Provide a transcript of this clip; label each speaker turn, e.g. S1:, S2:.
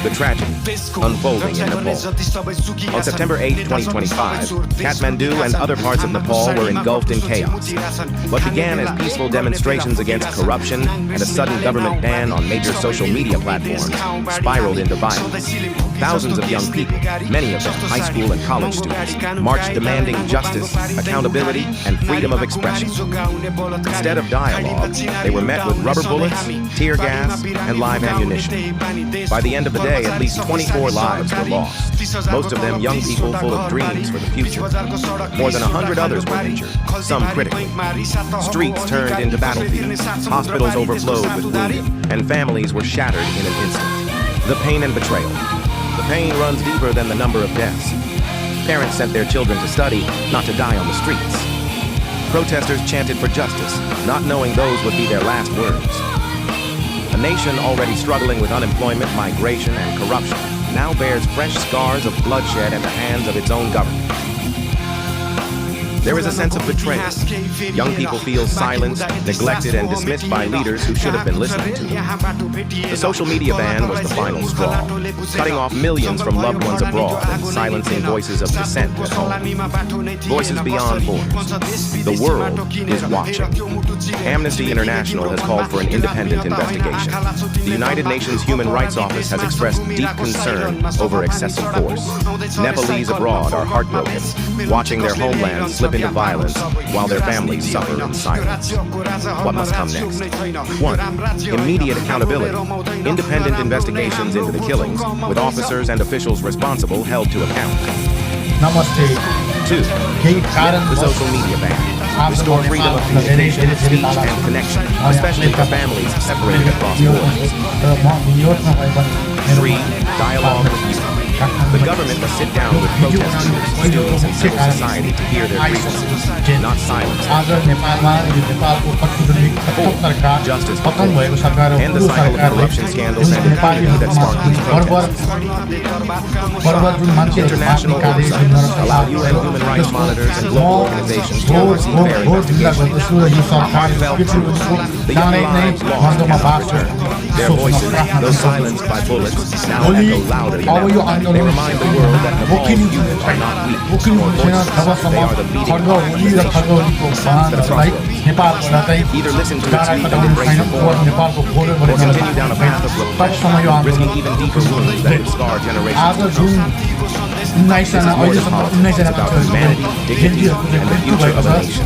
S1: the tragedy unfolding in Nepal. On September 8, 2025, Kathmandu and other parts of Nepal were engulfed in chaos. What began as peaceful demonstrations against corruption and a sudden government ban on major social media platforms spiraled into violence. Thousands of young people, many of them high school and college students, marched demanding justice, accountability, and freedom of expression. Instead of dialogue, they were met with rubber bullets, tear gas, and live ammunition. By the end of the day, at least 24 lives were lost, most of them young people full of dreams for the future. More than 100 others were injured, some critically. Streets turned into battlefields, hospitals overflowed with wounded, and families were shattered in an instant. The pain and betrayal. The pain runs deeper than the number of deaths. Parents sent their children to study, not to die on the streets. Protesters chanted for justice, not knowing those would be their last words. A nation already struggling with unemployment, migration, and corruption now bears fresh scars of bloodshed at the hands of its own government. There is a sense of betrayal. Young people feel silenced, neglected, and dismissed by leaders who should have been listening to them. The social media ban was the final straw, cutting off millions from loved ones abroad and silencing voices of dissent at home. Voices beyond borders. The world is watching. Amnesty International has called for an independent investigation. The United Nations Human Rights Office has expressed deep concern over excessive force. Nepalese abroad are heartbroken, watching their homeland slip into violence while their families suffer in silence. What must come next? 1. Immediate accountability. Independent investigations into the killings, with officers and officials responsible held to account. 2. Lift the social media ban. Restore freedom of communication, speech, and connection, especially for families separated across borders. 3. Dialogue with youth. The government must sit down with protest leaders, students, and civil society to hear their grievances, not silence them. 4. Justice for all. End the cycle of corruption scandals and impunity that sparked these protests. International oversight. Allow UN human rights monitors and global organizations to oversee fair investigations. Heartfelt truth. The young lives lost cannot return. Their voices, though silenced by bullets, now echo louder than ever. They remind the world that Nepal's youth are not weak or voiceless. They are the beating heart of the nation. At a crossroads. Either listen to its youth and embrace reform, or continue down a path of repression, risking even deeper wounds that would scar generations to come. This is more than politics. It's about humanity, dignity, and the future of a nation.